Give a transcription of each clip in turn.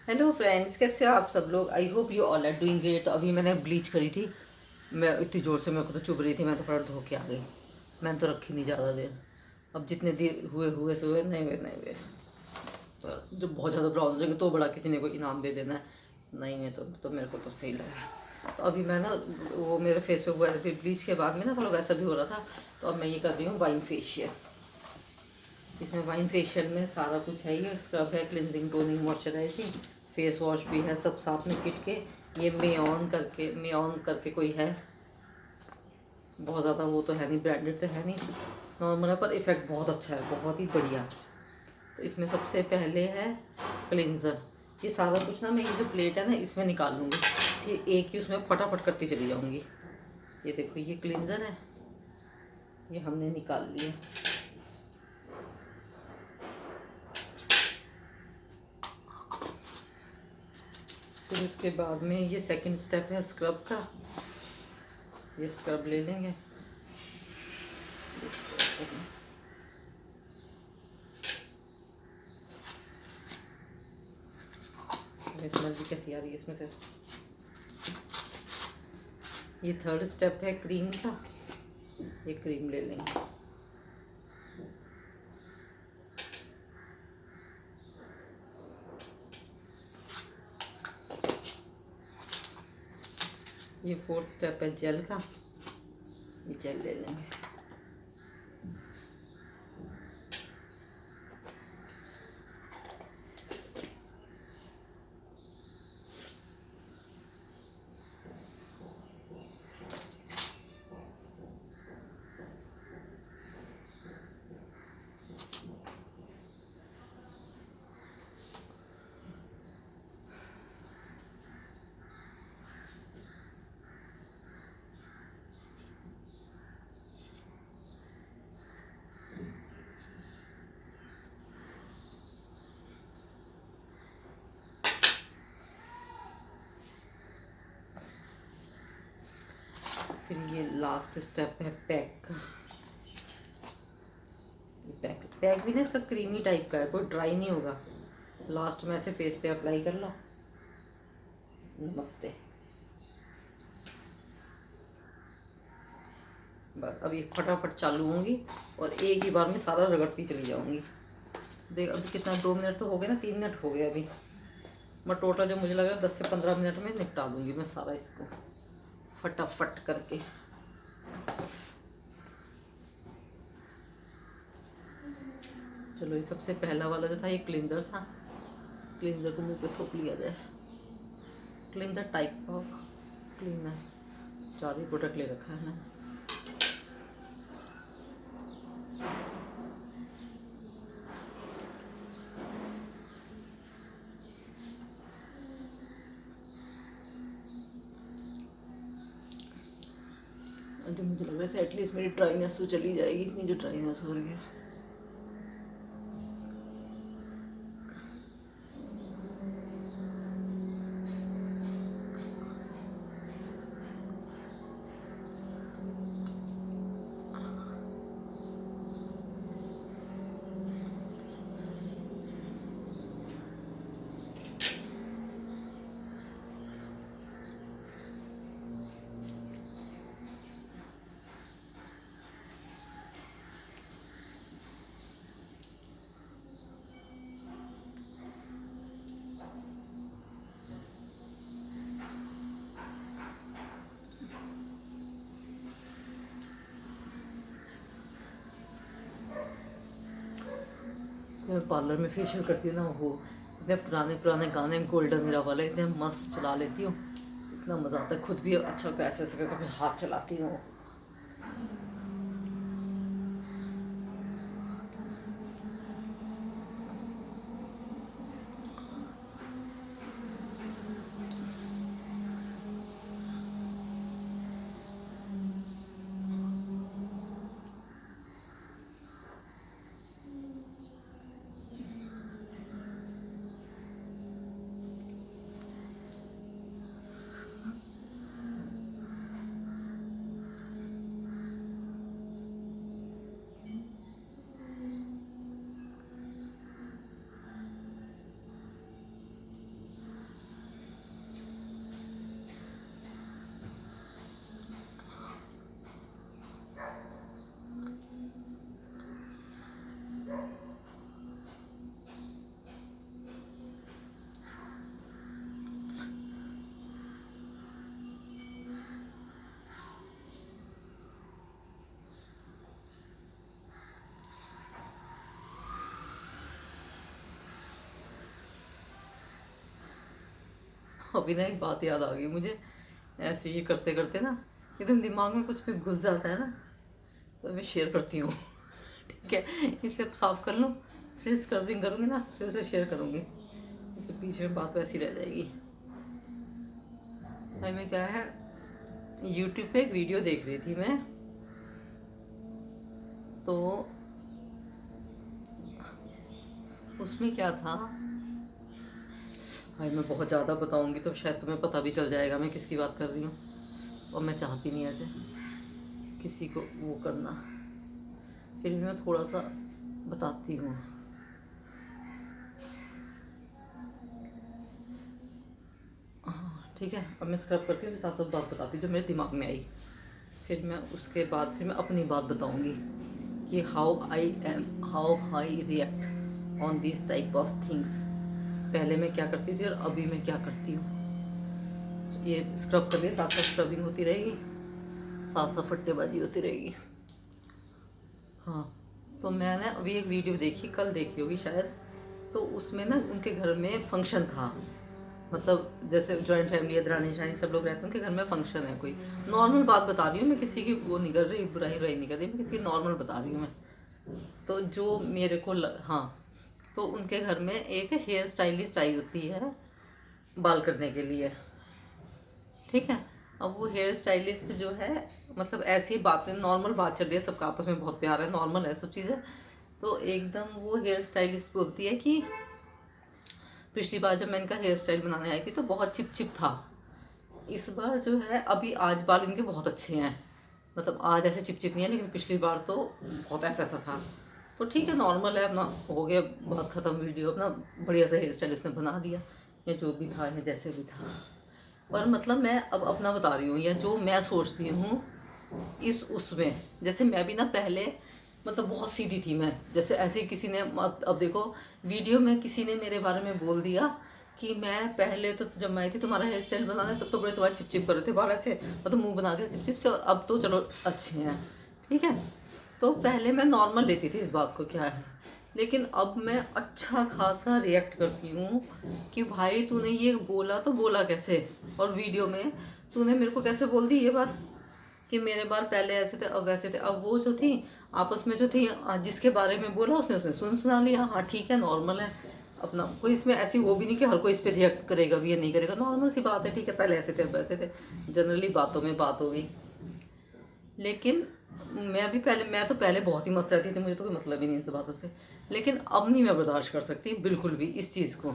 Hello friends, कैसे हो आप सब लोग। I hope you all are doing great. तो अभी मैंने ब्लीच करी थी। मैं इतनी ज़ोर से, मेरे को तो चुभ रही थी, मैं तो फटाफट धो के आ गई। मैंने तो रखी नहीं ज़्यादा देर। अब जितने दिन हुए हुए से हुए, नहीं हुए नहीं हुए। जब बहुत ज़्यादा ब्राउन हो जाएंगे तो बड़ा किसी ने कोई इनाम दे देना है। नहीं में तो मेरे को तो सही लगा। तो अभी मैं ना, वो मेरे फेस पे हुआ था, फिर ब्लीच के बाद में ना थोड़ा वैसा भी हो रहा था। तो अब मैं ये कर रही हूँ वाइन फेशियल। इसमें वाइन फेशियल में सारा कुछ है। ये स्क्रब है, cleansing, toning, moisturising, face wash भी है, सब साथ में किट के। ये मे ऑन करके कोई है। बहुत ज़्यादा वो तो है नहीं, ब्रांडेड तो है नहीं, नॉर्मल है, पर इफ़ेक्ट बहुत अच्छा है, बहुत ही बढ़िया। तो इसमें सबसे पहले है क्लिनज़र। ये सारा कुछ ना मैं ये जो प्लेट है ना इसमें निकाल लूँगी, फिर एक ही उसमें फटाफट करती चली जाऊँगी। ये देखो, ये क्लिनज़र है, ये हमने निकाल लिया। फिर उसके बाद में ये सेकंड स्टेप है स्क्रब का। ये स्क्रब ले लेंगे। स्मेल भी कैसी आ रही है इसमें से। ये थर्ड स्टेप है क्रीम का। ये क्रीम ले लेंगे। ये फोर्थ स्टेप है जेल का। ये जेल ले लेंगे। फिर ये लास्ट स्टेप है पैक का। ये पैक भी ना इसका क्रीमी टाइप का है, कोई ड्राई नहीं होगा। लास्ट में ऐसे फेस पे अप्लाई कर लो। नमस्ते। बस अभी फटाफट चालू होंगी और एक ही बार में सारा रगड़ती चली जाऊंगी। देख अभी कितना, 2 मिनट तो हो गए ना, 3 मिनट हो गए अभी। मैं टोटल जो मुझे लग रहा है 10 से 15 मिनट में निपटा दूंगी मैं सारा इसको फटाफट करके। चलो, ये सबसे पहला वाला जो था ये क्लिनजर था। क्लिनजर को मुंह पे थोप लिया जाए। क्लिनजर टाइप ऑफ क्लीनर, ज़्यादा ही प्रोडक्ट ले रखा है मैंने। जो मुझे लग रहा है एटलीस्ट मेरी ड्राइनेस तो चली जाएगी, इतनी जो ड्राइनेस हो रही है। मैं पार्लर में फेशियल करती हूँ ना, वो इतने पुराने पुराने गाने गोल्डन मेरा वाले इतने मस्त चला लेती हूँ। इतना मज़ा आता है, खुद भी अच्छा ऐसे ऐसे करके फिर हाथ चलाती हूँ। अभी ना एक बात याद आ गई मुझे, ऐसे ये करते करते ना एकदम दिमाग में कुछ भी घुस जाता है ना, तो मैं शेयर करती हूँ। ठीक है, इसे साफ कर लूँ, फिर स्क्रबिंग करूँगी ना, फिर उसे शेयर करूँगी, तो बीच में बात वैसी रह जाएगी। भाई मैं क्या है, यूट्यूब पे एक वीडियो देख रही थी मैं, तो उसमें क्या था, भाई मैं बहुत ज़्यादा बताऊंगी तो शायद तुम्हें पता भी चल जाएगा मैं किसकी बात कर रही हूँ, और मैं चाहती नहीं ऐसे किसी को वो करना, फिर भी मैं थोड़ा सा बताती हूँ। हाँ ठीक है, अब मैं स्क्रब करती हूँ, साथ साथ बात बताती हूँ जो मेरे दिमाग में आई, फिर मैं उसके बाद फिर मैं अपनी बात बताऊँगी कि how I react on this type of things. पहले मैं क्या करती थी और अभी मैं क्या करती हूँ। ये स्क्रब कर लिए, साथ साथ स्क्रबिंग होती रहेगी, साथ साथ फट्टेबाजी होती रहेगी। हाँ, तो मैंने अभी एक वीडियो देखी, कल देखी होगी शायद, तो उसमें ना उनके घर में फंक्शन था, मतलब जैसे जॉइंट फैमिली है, दरानी शानी सब लोग रहते हैं, उनके घर में फंक्शन है कोई, नॉर्मल बात बता रही हूँ मैं, किसी की वो नहीं कर रही, बुराई नहीं कर रही मैं, किसी की नॉर्मल बता रही हूँ मैं। तो जो मेरे को हाँ, तो उनके घर में एक हेयर स्टाइलिस्ट आई होती है बाल करने के लिए, ठीक है। अब वो हेयर स्टाइलिस्ट जो है, मतलब ऐसी बातें, नॉर्मल बात चल रही है, सबका आपस में बहुत प्यार है, नॉर्मल है सब चीज़ें, तो एकदम वो हेयर स्टाइलिस्ट बोलती है कि पिछली बार जब मैं इनका हेयर स्टाइल बनाने आई थी तो बहुत चिप चिप था, इस बार जो है अभी आज बाल इनके बहुत अच्छे हैं, मतलब आज ऐसे चिप चिप नहीं है, लेकिन पिछली बार तो बहुत ऐसा ऐसा था। तो ठीक है, नॉर्मल है, अपना हो गया, बहुत ख़त्म वीडियो, अपना बढ़िया सा हेयर स्टाइल उसने बना दिया, या जो भी था या जैसे भी था। पर मतलब मैं अब अपना बता रही हूँ, या जो मैं सोचती हूँ इस उसमें, जैसे मैं भी ना पहले मतलब बहुत सीधी थी मैं, जैसे ऐसे किसी ने अब देखो वीडियो में किसी ने मेरे बारे में बोल दिया कि मैं पहले तो जब मैं आई थी तुम्हारा हेयर स्टाइल बनाने, तब तो बड़े तुम्हारे चिपचिप कर रहे थे बाल ऐसे, मतलब मुंह बना के चिपचिप से, और अब तो चलो अच्छे हैं, ठीक है। तो पहले मैं नॉर्मल लेती थी इस बात को, क्या है, लेकिन अब मैं अच्छा खासा रिएक्ट करती हूँ कि भाई तूने ये बोला तो बोला कैसे, और वीडियो में तूने मेरे को कैसे बोल दी ये बात कि मेरे बाल पहले ऐसे थे अब वैसे थे। अब वो जो थी आपस में जो थी, जिसके बारे में बोला उसने उसने सुना लिया, हाँ ठीक है नॉर्मल है अपना, कोई इसमें ऐसी वो भी नहीं कि हर कोई इस पर रिएक्ट करेगा भी या नहीं करेगा, नॉर्मल सी बात है, ठीक है, पहले ऐसे थे अब वैसे थे, जनरली बातों में बात हो गई। लेकिन मैं तो पहले बहुत ही मस्त रहती थी, मुझे तो कोई मतलब ही नहीं इन सब बातों से, लेकिन अब नहीं मैं बर्दाश्त कर सकती बिल्कुल भी इस चीज़ को,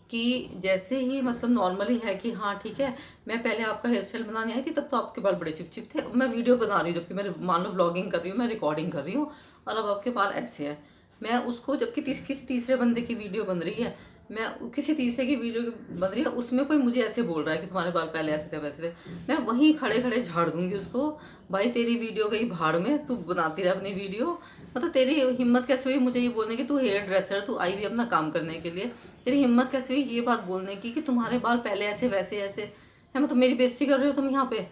कि जैसे ही मतलब नॉर्मली है कि हाँ ठीक है, मैं पहले आपका हेयर स्टाइल बनाने आई थी तब तो आपके बाल बड़े चिप चिप थे, मैं वीडियो बना रही हूँ, जबकि मैं मान लो व्लॉगिंग कर रही हूँ, मैं रिकॉर्डिंग कर रही हूँ, और अब आपके बाल ऐसे हैं, मैं उसको जबकि किसी तीसरे बंदे की वीडियो बन रही है, मैं किसी तीसरे की वीडियो बन रही है, उसमें कोई मुझे ऐसे बोल रहा है कि तुम्हारे बाल पहले ऐसे थे वैसे थे, मैं वहीं खड़े खड़े झाड़ दूंगी उसको, भाई तेरी वीडियो गई भाड़ में, तू बनाती रह अपनी वीडियो, मतलब तेरी हिम्मत कैसे हुई मुझे ये बोलने की, तू हेयर ड्रेसर, तू आई हुई अपना काम करने के लिए, तेरी हिम्मत कैसे हुई ये बात बोलने की कि तुम्हारे बाल पहले ऐसे वैसे ऐसे है, मतलब मेरी बेइज्जती कर रहे हो तुम यहाँ पे,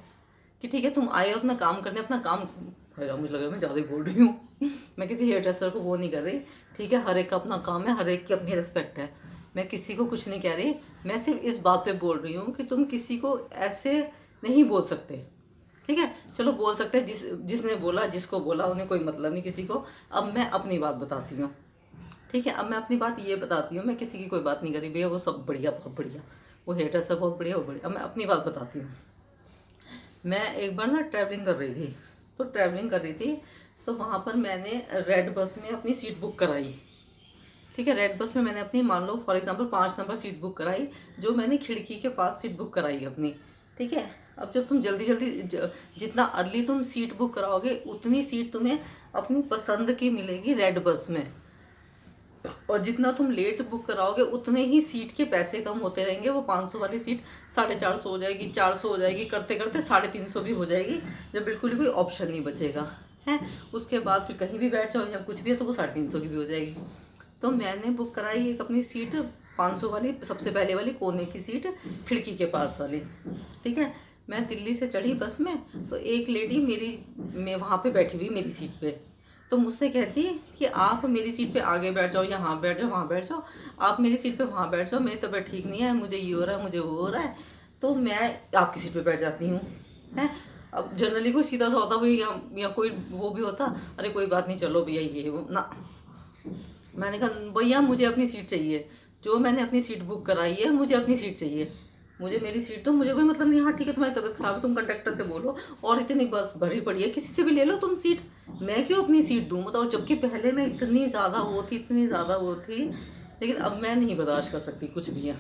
कि ठीक है तुम आए हो अपना काम करने, अपना काम, मुझे लग रहा है मैं ज़्यादा ही बोल रही हूँ। मैं किसी हेयर ड्रेसर को वो नहीं कर रही, ठीक है, हर एक का अपना काम है, हर एक की अपनी रिस्पेक्ट है, मैं किसी को कुछ नहीं कह रही, मैं सिर्फ इस बात पे बोल रही हूँ कि तुम किसी को ऐसे नहीं बोल सकते, ठीक है, चलो बोल सकते हैं, जिसने बोला जिसको बोला उन्हें कोई मतलब नहीं किसी को। अब मैं अपनी बात बताती हूँ, ठीक है, अब मैं अपनी बात ये बताती हूँ, मैं किसी की कोई बात नहीं करी भैया, वो सब बढ़िया, बहुत बढ़िया, वो हेटर सब बहुत बढ़िया, वो बढ़िया। अब मैं अपनी बात बताती हूँ, मैं एक बार ना ट्रैवलिंग कर रही थी, तो ट्रैवलिंग कर रही थी, तो वहाँ पर मैंने रेड बस में अपनी सीट बुक कराई, ठीक है, रेड बस में मैंने अपनी मान लो for example 5 number seat book कराई, जो मैंने खिड़की के पास सीट बुक कराई अपनी, ठीक है। अब जब तुम जल्दी जल्दी जितना अर्ली तुम सीट बुक कराओगे उतनी सीट तुम्हें अपनी पसंद की मिलेगी रेड बस में, और जितना तुम लेट बुक कराओगे उतने ही सीट के पैसे कम होते रहेंगे, वो 500 वाली सीट 450 हो जाएगी, 400 हो जाएगी, करते करते 350 भी हो जाएगी, जब बिल्कुल ही कोई ऑप्शन नहीं बचेगा है। उसके बाद फिर कहीं भी बैठ जाओ या कुछ भी है तो वो 350 की भी हो जाएगी। तो मैंने बुक कराई एक अपनी सीट 500 वाली, सबसे पहले वाली कोने की सीट, खिड़की के पास वाली, ठीक है। मैं दिल्ली से चढ़ी बस में, तो एक लेडी मैं वहाँ पे बैठी हुई मेरी सीट पे, तो मुझसे कहती है कि आप मेरी सीट पे आगे बैठ जाओ, यहाँ बैठ जाओ, वहाँ बैठ जाओ, आप मेरी सीट पे वहाँ बैठ जाओ, मेरी तबीयत ठीक नहीं है, मुझे ये हो रहा है, मुझे वो हो रहा है, तो मैं आपकी सीट पे बैठ जाती हूँ। है, अब जनरली कोई सीधा सा होता भाई, या कोई वो भी होता, अरे कोई बात नहीं चलो भैया ये वो ना। मैंने कहा भैया मुझे अपनी सीट चाहिए, जो मैंने अपनी सीट बुक कराई है मुझे अपनी सीट चाहिए, मुझे मेरी सीट तो मुझे कोई मतलब नहीं। हाँ ठीक है, तुम्हारी तबीयत खराब है, तुम कंडक्टर से बोलो, और इतनी बस भरी पड़ी है, किसी से भी ले लो तुम सीट, मैं क्यों अपनी सीट दूँ बताओ। जबकि पहले मैं इतनी ज़्यादा वो थी, इतनी ज़्यादा वो थी, लेकिन अब मैं नहीं बर्दाश्त कर सकती कुछ भी है।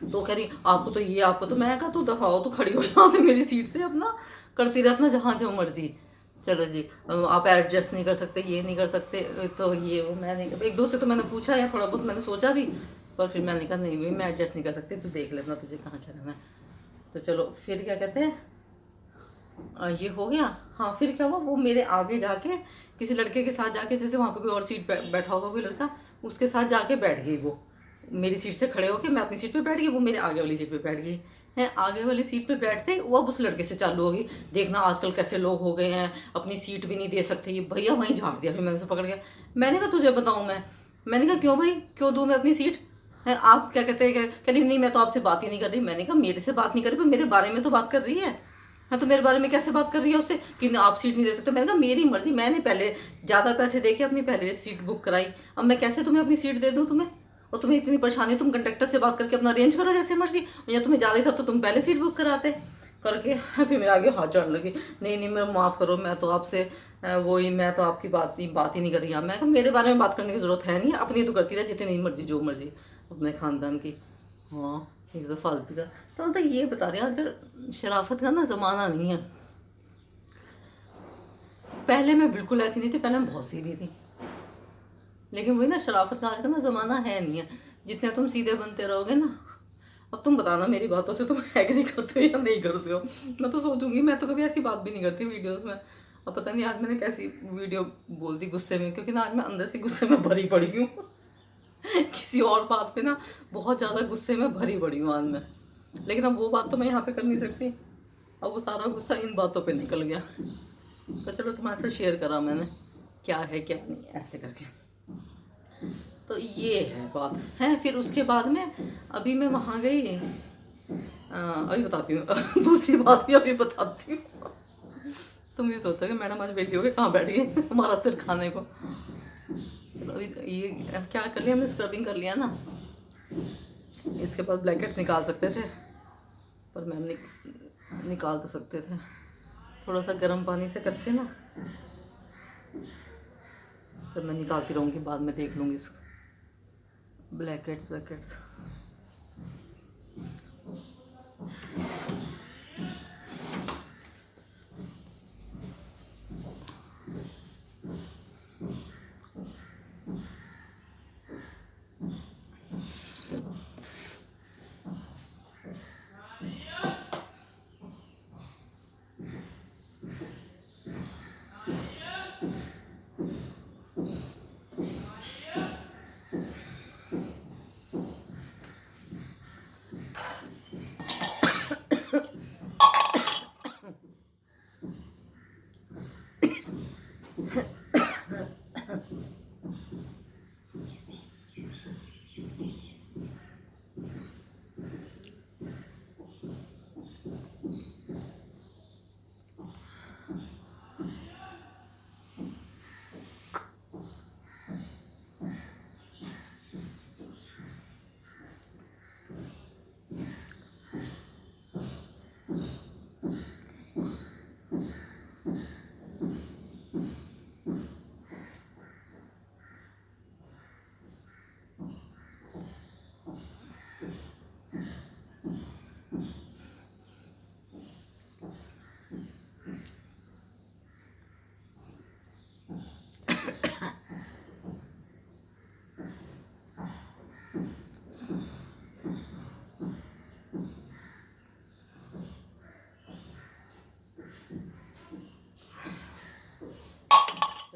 तो कह रही आपको तो ये, आपको तो, मैं कहा तू दफा हो, तो खड़ी हो यहाँ से मेरी सीट से, अपना करती रहे अपना जहाँ जो मर्जी। चलो जी, आप एडजस्ट नहीं कर सकते, ये नहीं कर सकते, तो ये वो मैं नहीं, एक दो से तो मैंने पूछा या थोड़ा बहुत मैंने सोचा भी, पर फिर मैंने कहा नहीं भाई मैं एडजस्ट नहीं कर सकती, तू देख लेना तुझे कहाँ क्या रहना है। तो चलो फिर क्या कहते हैं, ये हो गया। हाँ फिर क्या हुआ, वो मेरे आगे जाके किसी लड़के के साथ जाके, जैसे वहाँ पे कोई और सीट बैठा होगा कोई लड़का, उसके साथ जाके बैठ गई वो, मेरी सीट से खड़े होके मैं अपनी सीट पे बैठ गई, वो मेरे आगे वाली सीट पे बैठ गई है। आगे वाली सीट पे बैठते ही वो अब उस लड़के से चालू होगी, देखना आजकल कैसे लोग हो गए हैं, अपनी सीट भी नहीं दे सकते, ये भैया वहीं झाड़ दिया, फिर मैंने उसे पकड़ गया। मैंने कहा तुझे बताऊँ मैं, मैंने कहा क्यों भाई, क्यों दूँ मैं अपनी सीट है। आप क्या कहते हैं, कह रही नहीं मैं तो आपसे बात ही नहीं कर रही। मैंने कहा मेरे से बात नहीं कर रही, पर मेरे बारे में तो बात कर रही है। हाँ तो मेरे बारे में कैसे बात कर रही है उससे कि आप सीट नहीं दे सकते। मैंने कहा मेरी मर्जी, मैंने पहले ज़्यादा पैसे दे के अपनी पहले सीट बुक कराई, अब मैं कैसे तुम्हें अपनी सीट दे दूँ तुम्हें, और तुम्हें इतनी परेशानी, तुम कंडक्टर से बात करके अपना अरेंज करो जैसे मर्जी, या तुम्हें ज़्यादा ही था तो तुम पहले सीट बुक कराते करके। फिर मेरे आगे हाथ जोड़ने लगी, नहीं नहीं मैं माफ़ करो, मैं तो आपसे वही, मैं तो आपकी बात ही नहीं कर रही। मैं कहा मेरे बारे में बात करने की ज़रूरत है नहीं, अपनी तो करती रहे जितनी मर्जी जो मर्जी अपने ख़ानदान की। हाँ ये तो फालतू का। तो मतलब ये बता रहे हैं आजकल शराफत का ना ज़माना नहीं है। पहले मैं बिल्कुल ऐसी नहीं थी, पहले मैं बहुत सीधी थी, लेकिन वही ना शराफत का आजकल ना ज़माना है नहीं है। जितने तुम सीधे बनते रहोगे ना, अब तुम बताना मेरी बातों से तुम एग्री करते हो या नहीं करते हो। मैं तो सोचूंगी, मैं तो कभी ऐसी बात भी नहीं करती वीडियोस में। अब पता नहीं आज मैंने कैसी वीडियो बोल दी गुस्से में, क्योंकि ना आज मैं अंदर से गुस्से में भरी पड़ी हूँ। किसी और बात पे ना बहुत ज़्यादा गुस्से में भरी पड़ी हूँ आज मैं, लेकिन अब वो बात तो मैं यहाँ पे कर नहीं सकती, अब वो सारा गुस्सा इन बातों पे निकल गया। तो चलो तुम्हारे साथ शेयर करा मैंने, क्या है क्या नहीं ऐसे करके। तो ये है बात है। फिर उसके बाद में अभी मैं वहाँ गई, अभी बताती हूँ। दूसरी बात भी अभी बताती हूँ। तुम ये सोचोगे मैडम आज बेटी होके कहाँ बैठ गई हमारा सिर खाने को। चलो अभी ये क्या कर लिया हमने, स्क्रबिंग कर लिया ना, इसके बाद ब्लैकेट्स निकाल सकते थे, पर मैम निकाल तो सकते थे, थोड़ा सा गर्म पानी से करके ना, फिर मैं निकालती रहूँगी, बाद में देख लूँगी इसको ब्लैकेट्स वैकेट्स।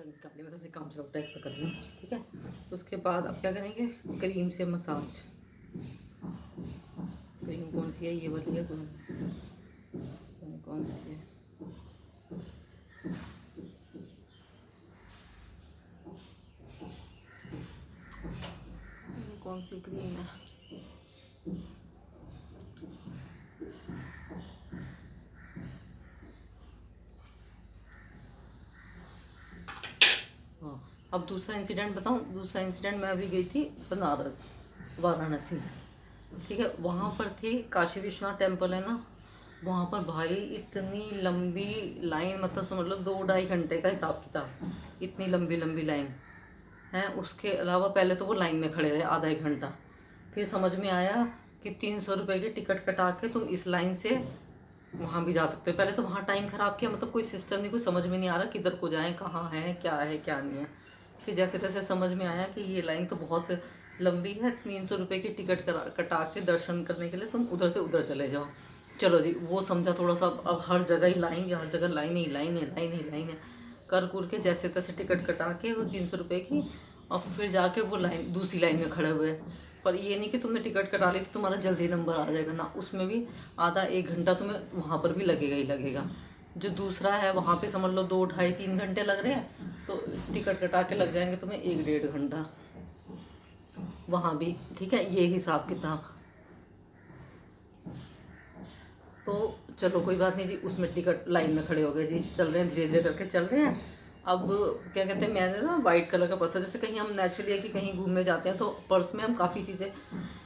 निकाली मैं तो काम से टाइप कर लूँ, ठीक है। उसके बाद अब क्या करेंगे, क्रीम से मसाज। क्रीम कौन सी है, ये वाली है, कौन सी है, कौन सी क्रीम है। हाँ, अब दूसरा इंसिडेंट बताऊँ। दूसरा इंसिडेंट, मैं अभी गई थी बनारस, वाराणसी, ठीक है। वहाँ पर थी काशी विश्वनाथ टेम्पल है ना, वहाँ पर भाई इतनी लंबी लाइन, मतलब समझ लो 2-2.5 घंटे का हिसाब किताब, इतनी लंबी लंबी लाइन है। उसके अलावा पहले तो वो लाइन में खड़े रहे आधा 1 घंटा, फिर समझ में आया कि 300 रुपये की टिकट कटा के तुम इस लाइन से वहाँ भी जा सकते हो। पहले तो वहाँ टाइम ख़राब किया, मतलब कोई सिस्टम नहीं, कोई समझ में नहीं आ रहा किधर को जाएं, कहाँ है क्या नहीं है। फिर जैसे तैसे समझ में आया कि ये लाइन तो बहुत लंबी है, 300 रुपये की टिकट कटा के दर्शन करने के लिए तुम उधर से उधर चले जाओ। चलो जी, वो समझा थोड़ा सा। अब हर जगह ही लाइन, हर जगह लाइन ही लाइन है, लाइन ही लाइन है। कर कुर के जैसे तैसे टिकट कटा के वो 300 रुपये की, और फिर जाके वो लाइन, दूसरी लाइन में खड़े हुए। पर ये नहीं कि तुमने टिकट कटा ली तो तुम्हारा जल्दी नंबर आ जाएगा ना, उसमें भी आधा 1 घंटा तुम्हें वहाँ पर भी लगेगा ही लगेगा। जो दूसरा है वहाँ पे समझ लो 2-2.5-3 घंटे लग रहे हैं, तो टिकट कटा के लग जाएंगे तुम्हें 1-1.5 घंटा वहाँ भी, ठीक है। ये हिसाब किताब। तो चलो कोई बात नहीं जी, उसमें टिकट लाइन में खड़े हो गए जी, चल रहे हैं धीरे धीरे करके चल रहे हैं। अब क्या कहते हैं, मैंने ना वाइट कलर का पर्स है। जैसे कहीं हम नेचुरली है कि कहीं घूमने जाते हैं तो पर्स में हम काफ़ी चीज़ें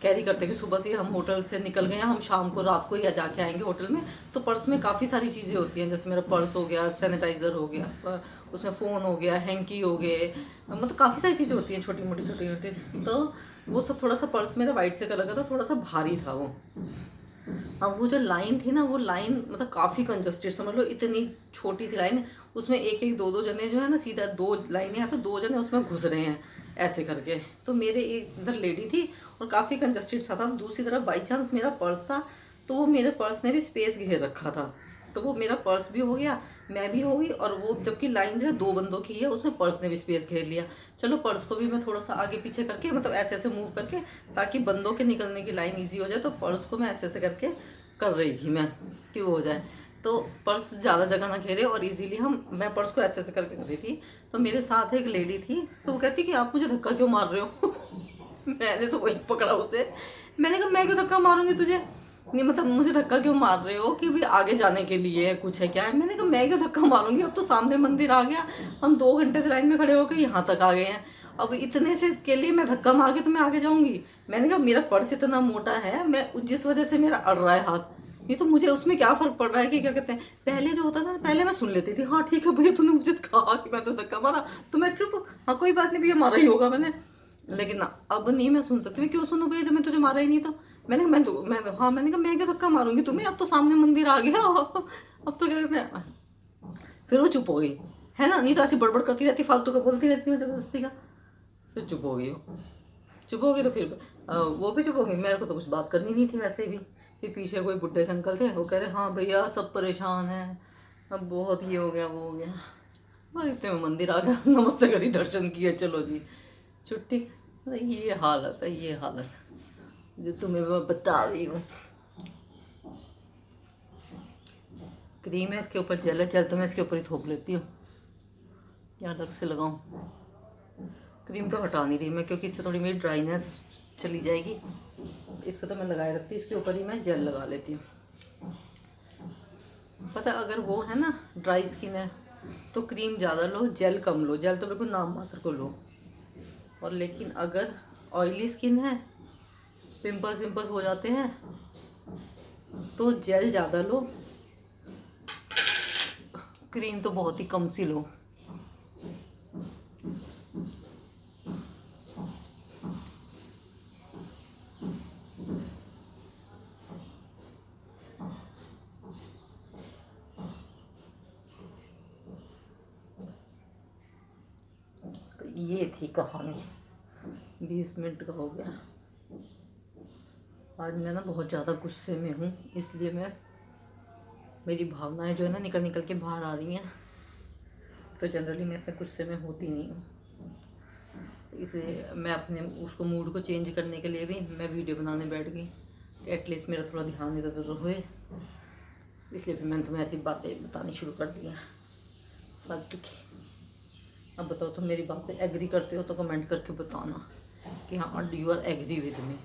कैरी करते हैं, कि सुबह से हम होटल से निकल गए हैं, हम शाम को रात को या जाके आएंगे होटल में, तो पर्स में काफ़ी सारी चीज़ें होती हैं। जैसे मेरा पर्स हो गया, सैनिटाइज़र हो गया, उसमें फ़ोन हो गया, हैंकी हो गए, मतलब काफ़ी सारी चीज़ें होती हैं छोटी मोटी। तो वो सब थोड़ा सा पर्स मेरा वाइट से कलर का था, थोड़ा सा भारी था वो। अब वो जो लाइन थी ना, वो लाइन मतलब काफ़ी कंजस्टेड, समझ लो इतनी छोटी सी लाइन, उसमें एक एक दो जने जो है ना, सीधा 2 लाइनें हैं तो 2 जने उसमें घुस रहे हैं ऐसे करके। तो मेरे एक इधर लेडी थी और काफ़ी कंजस्टेड सा था, दूसरी तरफ बाई चांस मेरा पर्स था, तो वो मेरे पर्स ने भी स्पेस घेर रखा था, तो वो मेरा पर्स भी हो गया, मैं भी हो गई, और वो जबकि लाइन जो है 2 बंदों की है, उसमें पर्स ने भी स्पेस घेर लिया। चलो पर्स को भी मैं थोड़ा सा आगे पीछे करके, मतलब ऐसे ऐसे मूव करके, ताकि बंदों के निकलने की लाइन ईजी हो जाए, तो पर्स को मैं ऐसे ऐसे करके कर रही थी मैं, कि वो हो जाए, तो पर्स ज़्यादा जगह ना घेरे और इजीली मैं पर्स को ऐसे ऐसे करके कर रही थी। तो मेरे साथ एक लेडी थी, तो वो कहती कि आप मुझे धक्का क्यों मार रहे हो। मैंने तो वही पकड़ा उसे, मैंने कहा मैं क्यों धक्का मारूंगी तुझे, नहीं मतलब मुझे धक्का क्यों मार रहे हो, कि भी आगे जाने के लिए कुछ है क्या है। मैंने कहा मैं क्यों धक्का मारूंगी, अब तो सामने मंदिर आ गया, हम 2 घंटे से लाइन में खड़े होकर यहाँ तक आ गए हैं, अब इतने से के लिए मैं धक्का मार के तो मैं आगे जाऊंगी। मैंने कहा मेरा पर्स इतना मोटा है, मैं जिस वजह से मेरा अड़ रहा है हाथ, नहीं तो मुझे उसमें क्या फर्क पड़ रहा है कि क्या कहते हैं। पहले जो होता था, पहले मैं सुन लेती थी, हाँ ठीक है भैया तूने मुझे कहा कि मैं तो धक्का मारा, तो मैं चुप, हाँ कोई बात नहीं भैया मारा ही होगा मैंने। लेकिन ना, अब नहीं मैं सुन सकती, मैं क्यों सुनूं भैया जब मैं तुझे मारा ही नहीं। तो मैं हाँ, मैंने कहा मैं क्यों धक्का मारूंगी तुम्हें, अब तो सामने मंदिर आ गया। अब तो क्या कहते हैं। फिर वो चुप हो गई, है ना, नहीं तो ऐसी बड़बड़ करती रहती, फालतू का बोलती रहती है जबरदस्ती का। फिर चुप हो गई वो, चुप हो गई तो फिर वो भी चुप हो गई, मेरे को तो कुछ बात करनी नहीं थी वैसे भी। फिर पीछे कोई बुढ़े से अंकल थे, वो कह रहे हाँ भैया सब परेशान हैं, अब बहुत ये हो गया वो हो गया। बस इतने में मंदिर आ गया, नमस्ते करी, दर्शन किए, चलो जी छुट्टी। ये हालत है, ये हालत जो तुम्हें मैं बता रही हूँ। क्रीम है, इसके ऊपर जेल है, जेल तो मैं इसके ऊपर ही थोप लेती हूँ, क्या अलग से लगाऊँ। क्रीम तो हटा नहीं रही मैं, क्योंकि इससे थोड़ी मेरी ड्राइनेस चली जाएगी। इसको तो मैं लगाए रखती, इसके ऊपर ही मैं जेल लगा लेती हूँ। पता अगर वो है ना ड्राई स्किन है तो क्रीम ज़्यादा लो, जेल कम लो, जेल तो बिल्कुल नाम मात्र को लो। और लेकिन अगर ऑयली स्किन है, पिंपल्स विम्पल्स हो जाते हैं, तो जेल ज़्यादा लो, क्रीम तो बहुत ही कम सी लो। ये थी कहानी, 20 मिनट का हो गया। आज मैं ना बहुत ज़्यादा गुस्से में हूँ, इसलिए मेरी भावनाएं जो है ना निकल निकल के बाहर आ रही हैं। तो जनरली मैं इतने गुस्से में होती नहीं हूँ, इसलिए मैं अपने उसको मूड को चेंज करने के लिए भी मैं वीडियो बनाने बैठ गई, एटलीस्ट मेरा थोड़ा ध्यान इधर उधर हुए। इसलिए फिर मैंने तुम्हें ऐसी बातें बतानी शुरू कर दी हैं फालतू की। अब बताओ तुम मेरी बात से एग्री करते हो तो कमेंट करके बताना। कि हाँ you are agree with me,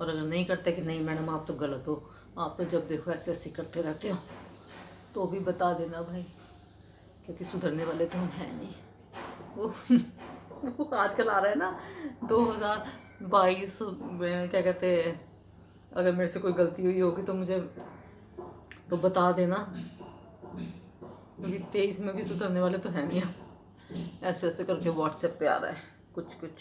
और अगर नहीं करते कि नहीं मैडम आप तो गलत हो, आप तो जब देखो ऐसे ऐसे करते रहते हो, तो भी बता देना भाई, क्योंकि सुधरने वाले तो हम हैं नहीं। वो आजकल आ रहा है ना 2022 में, क्या कहते हैं, अगर मेरे से कोई गलती हुई होगी तो मुझे तो बता देना, क्योंकि 23 में भी सुधरने वाले तो हैं नहीं हम। ऐसे ऐसे करके व्हाट्सएप पे आ रहा है कुछ कुछ।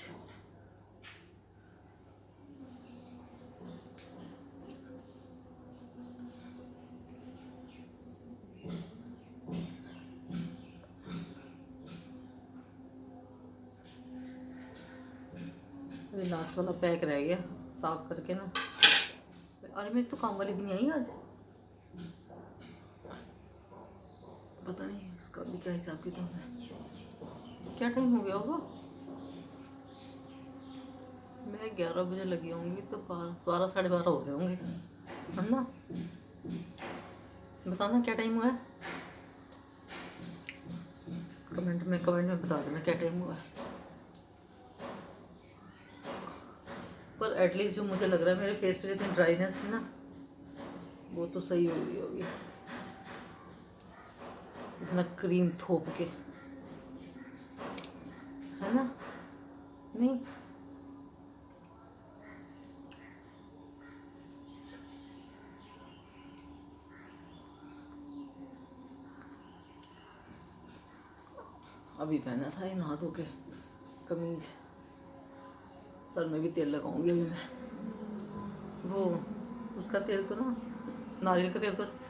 अभी लास्ट वाला पैक रह गया साफ करके ना। अरे मेरी तो काम वाली भी नहीं आई आज, पता नहीं उसका भी क्या हिसाब किताब है। क्या टाइम हो गया होगा, मैं 11 बजे लगी होंगी तो 12 साढ़े 12 हो गए होंगे, है ना। बताना क्या टाइम हुआ है, कमेंट में बता देना क्या टाइम हुआ है। पर एटलीस्ट जो मुझे लग रहा है मेरे फेस पे जितनी ड्राइनेस है ना, वो तो सही हो गई होगी, इतना क्रीम थोप के, है ना। नहीं अभी पहना था ये नहा धो के कमीज, सर में भी तेल लगाऊंगी अभी मैं। वो उसका तेल तो ना, नारियल का तेल तो